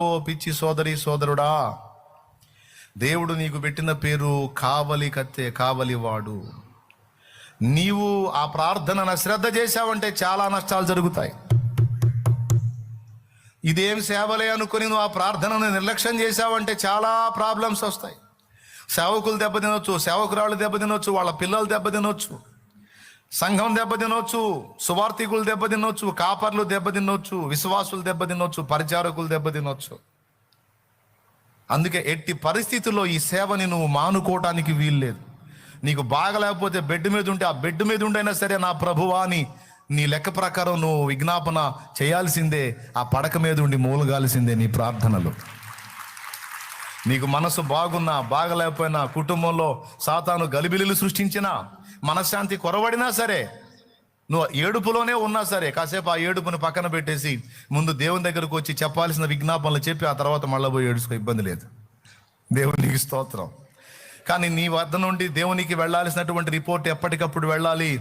ఓ పిచ్చి సోదరి సోదరుడా, దేవుడు నీకు పెట్టిన పేరు కావలి కత్తే, కావలివాడు. నీవు ఆ ప్రార్థనను శ్రద్ధ చేశావంటే చాలా నష్టాలు జరుగుతాయి. ఇదేం సేవలే అనుకుని నువ్వు ఆ ప్రార్థనను నిర్లక్ష్యం చేశావంటే చాలా ప్రాబ్లమ్స్ వస్తాయి. సేవకులు దెబ్బతినొచ్చు, సేవకురాళ్ళు దెబ్బతినొచ్చు, వాళ్ళ పిల్లలు దెబ్బతినొచ్చు, సంఘం దెబ్బతినొచ్చు, సువార్థికులు దెబ్బతినొచ్చు, కాపర్లు దెబ్బతినొచ్చు, విశ్వాసులు దెబ్బతినొచ్చు, పరిచారకులు దెబ్బతినొచ్చు. అందుకే ఎట్టి పరిస్థితుల్లో ఈ సేవని నువ్వు మానుకోవటానికి వీల్లేదు. నీకు బాగలేకపోతే బెడ్ మీద ఉంటే ఆ బెడ్ మీద ఉండైనా సరే నా ప్రభువా అని నీ లెక్క ప్రకారం నువ్వు విజ్ఞాపన చేయాల్సిందే. ఆ పడక మీద ఉండి మూలగాల్సిందే నీ ప్రార్థనలు. నీకు మనసు బాగున్నా బాగలేకపోయినా, కుటుంబంలో సాతాను గలిబిలిలు సృష్టించినా, మనశ్శాంతి కొరవడినా సరే, నువ్వు ఏడుపులోనే ఉన్నా సరే, కాసేపు ఆ ఏడుపుని పక్కన పెట్టేసి ముందు దేవుని దగ్గరకు వచ్చి చెప్పాల్సిన విజ్ఞాపనలు చెప్పి ఆ తర్వాత మళ్ళీ పోయి ఏడుచుకో, ఇబ్బంది లేదు. దేవునికి స్తోత్రం. కానీ నీ వద్ద నుండి దేవునికి వెళ్ళాల్సినటువంటి రిపోర్ట్ ఎప్పటికప్పుడు వెళ్ళాలి.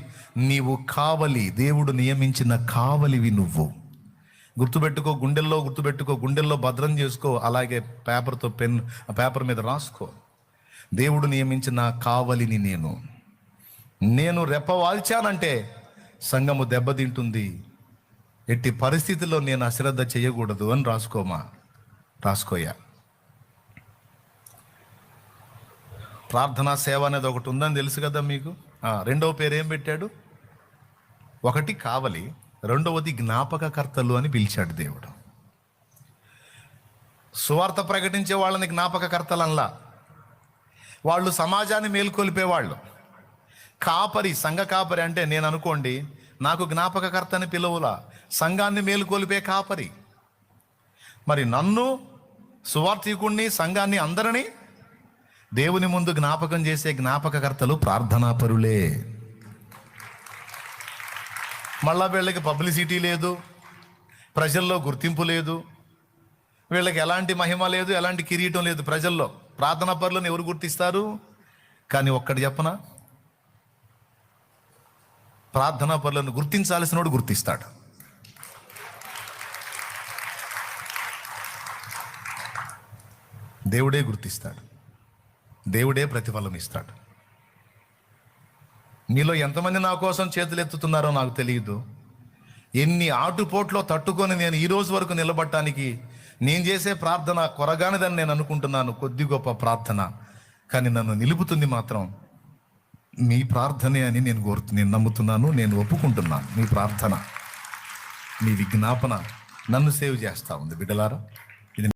నీవు కావలి, దేవుడు నియమించిన కావలివి నువ్వు. గుర్తుపెట్టుకో, గుండెల్లో భద్రం చేసుకో. అలాగే పేపర్ మీద రాసుకో. దేవుడు నియమించిన కావలిని నేను రెప్పవాల్చానంటే సంఘము దెబ్బతింటుంది. ఎట్టి పరిస్థితుల్లో నేను అశ్రద్ధ చేయకూడదు అని రాసుకోయా. ప్రార్థనా సేవ అనేది ఒకటి ఉందని తెలుసు కదా మీకు. రెండవ పేరు ఏం పెట్టాడు? ఒకటి కావలి, రెండవది జ్ఞాపకకర్తలు అని పిలిచాడు దేవుడు. సువార్త ప్రకటించే వాళ్ళని జ్ఞాపకకర్తలనలా, వాళ్ళు సమాజాన్ని మేల్కొల్పేవాళ్ళు. కాపరి, సంఘ కాపరి అంటే నేను అనుకోండి, నాకు జ్ఞాపకకర్తని పిలువులా, సంఘాన్ని మేలుకొలిపే కాపరి. మరి నన్ను, సువార్థికుణ్ణి, సంఘాన్ని, అందరినీ దేవుని ముందు జ్ఞాపకం చేసే జ్ఞాపకకర్తలు ప్రార్థనాపరులే. మళ్ళా వీళ్ళకి పబ్లిసిటీ లేదు, ప్రజల్లో గుర్తింపు లేదు, వీళ్ళకి ఎలాంటి మహిమ లేదు, ఎలాంటి కిరీటం లేదు ప్రజల్లో. ప్రార్థనాపరులను ఎవరు గుర్తిస్తారు? కానీ ఒక్కటి చెప్పనా, ప్రార్థనా పరులను గుర్తించాల్సినోడు గుర్తిస్తాడు. దేవుడే గుర్తిస్తాడు, దేవుడే ప్రతిఫలం ఇస్తాడు. మీలో ఎంతమంది నా కోసం చేతులు ఎత్తుతున్నారో నాకు తెలియదు. ఎన్ని ఆటుపోట్లో తట్టుకొని నేను ఈ రోజు వరకు నిలబడటానికి నేను చేసే ప్రార్థన కొరగానిదని నేను అనుకుంటున్నాను, కొద్ది గొప్ప ప్రార్థన. కానీ నన్ను నిలుపుతుంది మాత్రం మీ ప్రార్థనే అని నేను నమ్ముతున్నాను, నేను ఒప్పుకుంటున్నాను. మీ ప్రార్థన, మీ విజ్ఞాపన నన్ను సేవ్ చేస్తూ ఉంది బిడ్డలారా.